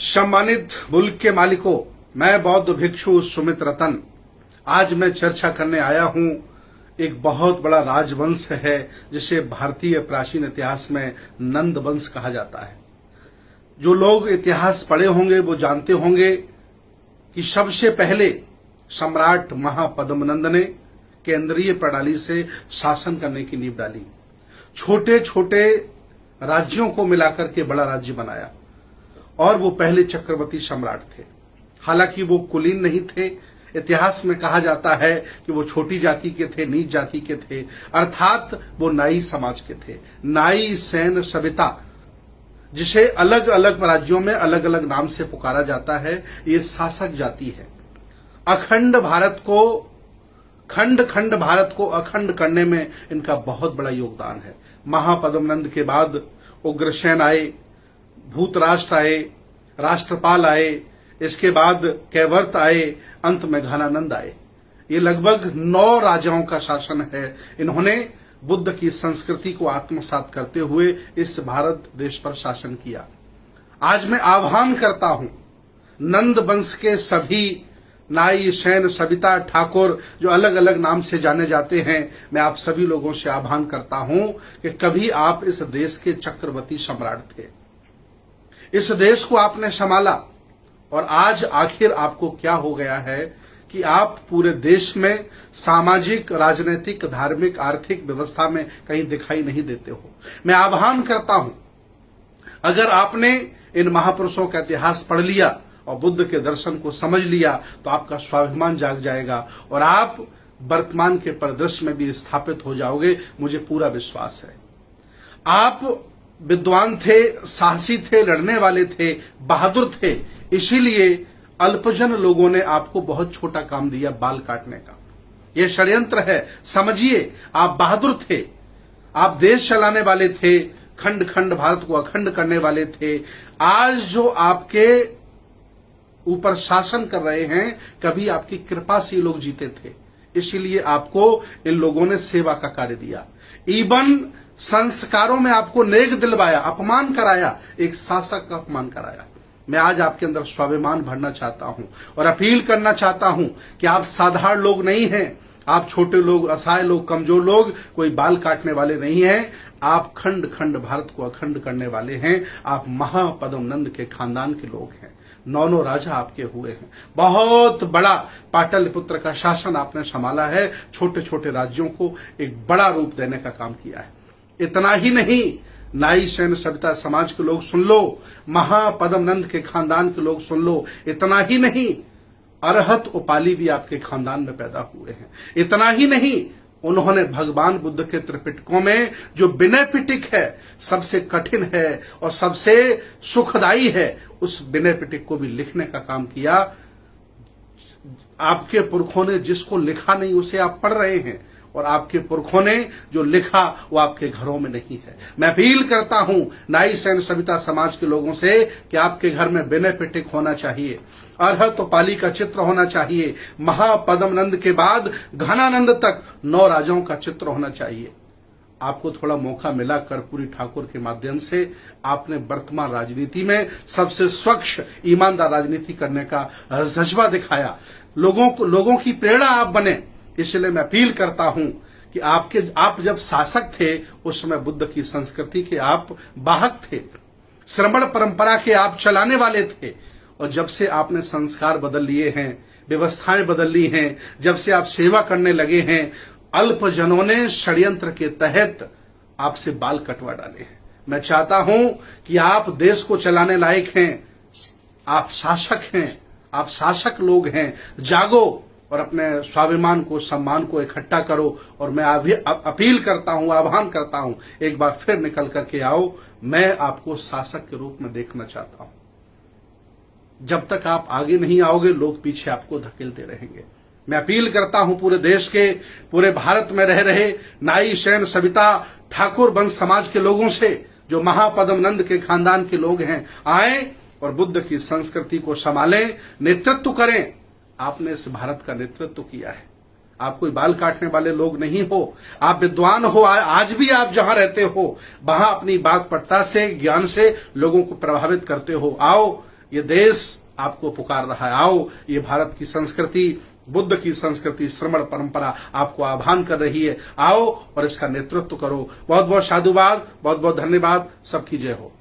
सम्मानित मुल्क के मालिकों, मैं बौद्ध भिक्षु सुमित रतन आज मैं चर्चा करने आया हूं। एक बहुत बड़ा राजवंश है जिसे भारतीय प्राचीन इतिहास में नंद वंश कहा जाता है। जो लोग इतिहास पढ़े होंगे वो जानते होंगे कि सबसे पहले सम्राट महापद्मनंद ने केंद्रीय प्रणाली से शासन करने की नींव डाली। छोटे छोटे राज्यों को मिलाकर के बड़ा राज्य बनाया और वो पहले चक्रवर्ती सम्राट थे। हालांकि वो कुलीन नहीं थे। इतिहास में कहा जाता है कि वो छोटी जाति के थे, नीच जाति के थे, अर्थात वो नाई समाज के थे। नाई, सैन, सविता, जिसे अलग अलग राज्यों में अलग अलग नाम से पुकारा जाता है, ये शासक जाति है। अखंड भारत को खंड खंड भारत को अखंड करने में इनका बहुत बड़ा योगदान है। महापद्मनंद के बाद उग्रसेन आए, भूतराष्ट्र आए, राष्ट्रपाल आए, इसके बाद कैवर्त आए, अंत में घनानंद आए। ये लगभग 9 राजाओं का शासन है। इन्होंने बुद्ध की संस्कृति को आत्मसात करते हुए इस भारत देश पर शासन किया। आज मैं आह्वान करता हूं नंद वंश के सभी नाई, सैन, सविता, ठाकुर जो अलग अलग नाम से जाने जाते हैं, मैं आप सभी लोगों से आह्वान करता हूं कि कभी आप इस देश के चक्रवर्ती सम्राट थे। इस देश को आपने संभाला और आज आखिर आपको क्या हो गया है कि आप पूरे देश में सामाजिक, राजनीतिक, धार्मिक, आर्थिक व्यवस्था में कहीं दिखाई नहीं देते हो। मैं आह्वान करता हूं, अगर आपने इन महापुरुषों का इतिहास पढ़ लिया और बुद्ध के दर्शन को समझ लिया तो आपका स्वाभिमान जाग जाएगा और आप वर्तमान के परिदृश्य में भी स्थापित हो जाओगे। मुझे पूरा विश्वास है। आप विद्वान थे, साहसी थे, लड़ने वाले थे, बहादुर थे, इसीलिए अल्पजन लोगों ने आपको बहुत छोटा काम दिया, बाल काटने का। यह षड्यंत्र है, समझिए। आप बहादुर थे, आप देश चलाने वाले थे, खंड खंड भारत को अखंड करने वाले थे। आज जो आपके ऊपर शासन कर रहे हैं, कभी आपकी कृपा से ये लोग जीते थे, इसीलिए आपको इन लोगों ने सेवा का कार्य दिया। इवन संस्कारों में आपको नेक दिलवाया, अपमान कराया, एक शासक का अपमान कराया। मैं आज आपके अंदर स्वाभिमान भरना चाहता हूं और अपील करना चाहता हूं कि आप साधारण लोग नहीं हैं। आप छोटे लोग, असहाय लोग, कमजोर लोग, कोई बाल काटने वाले नहीं हैं। आप खंड खंड भारत को अखंड करने वाले हैं। आप महापद्मनंद के खानदान के लोग हैं। 9 राजा आपके हुए हैं। बहुत बड़ा पाटलिपुत्र का शासन आपने संभाला है। छोटे छोटे राज्यों को एक बड़ा रूप देने का काम किया है। इतना ही नहीं, नाई, सैन, सविता समाज के लोग सुन लो, महापद्मनंद के खानदान के लोग सुन लो। इतना ही नहीं, अरहत उपाली भी आपके खानदान में पैदा हुए हैं। इतना ही नहीं, उन्होंने भगवान बुद्ध के त्रिपिटकों में जो विनय पिटक है, सबसे कठिन है और सबसे सुखदायी है, उस विनय पिटक को भी लिखने का काम किया। आपके पुरखों ने जिसको लिखा नहीं उसे आप पढ़ रहे हैं और आपके पुरखों ने जो लिखा वो आपके घरों में नहीं है। मैं अपील करता हूं नाई, सैन, सविता समाज के लोगों से कि आपके घर में विनय पिटक होना चाहिए, अरहत उपाली का चित्र होना चाहिए, महापद्मनंद के बाद घनानंद तक 9 राजाओं का चित्र होना चाहिए। आपको थोड़ा मौका मिला कर्पूरी ठाकुर के माध्यम से, आपने वर्तमान राजनीति में सबसे स्वच्छ, ईमानदार राजनीति करने का जज्बा दिखाया। लोगों की प्रेरणा आप बने। इसलिए मैं अपील करता हूं कि आप जब शासक थे उस समय बुद्ध की संस्कृति के आप वाहक थे, श्रमण परंपरा के आप चलाने वाले थे। और जब से आपने संस्कार बदल लिए हैं, व्यवस्थाएं बदल ली हैं, जब से आप सेवा करने लगे हैं, अल्पजनों ने षड्यंत्र के तहत आपसे बाल कटवा डाले हैं। मैं चाहता हूं कि आप देश को चलाने लायक हैं, आप शासक हैं, आप शासक लोग हैं। जागो और अपने स्वाभिमान को, सम्मान को इकट्ठा करो। और मैं अपील करता हूं, आह्वान करता हूं, एक बार फिर निकल करके आओ। मैं आपको शासक के रूप में देखना चाहता हूं। जब तक आप आगे नहीं आओगे, लोग पीछे आपको धकेलते रहेंगे। मैं अपील करता हूं पूरे देश के, पूरे भारत में रह रहे नाई, सैन, सविता, ठाकुर वंश समाज के लोगों से, जो महापद्मनंद के खानदान के लोग हैं, आए और बुद्ध की संस्कृति को संभालें, नेतृत्व करें। आपने इस भारत का नेतृत्व किया है। आप कोई बाल काटने वाले लोग नहीं हो। आप विद्वान हो। आज भी आप जहां रहते हो वहां अपनी वाक्पटुता से, ज्ञान से लोगों को प्रभावित करते हो। आओ ये देश आपको पुकार रहा है। आओ, ये भारत की संस्कृति, बुद्ध की संस्कृति, श्रमण परंपरा आपको आह्वान कर रही है। आओ और इसका नेतृत्व करो। बहुत बहुत साधुवाद, बहुत बहुत धन्यवाद। सबकी जय हो।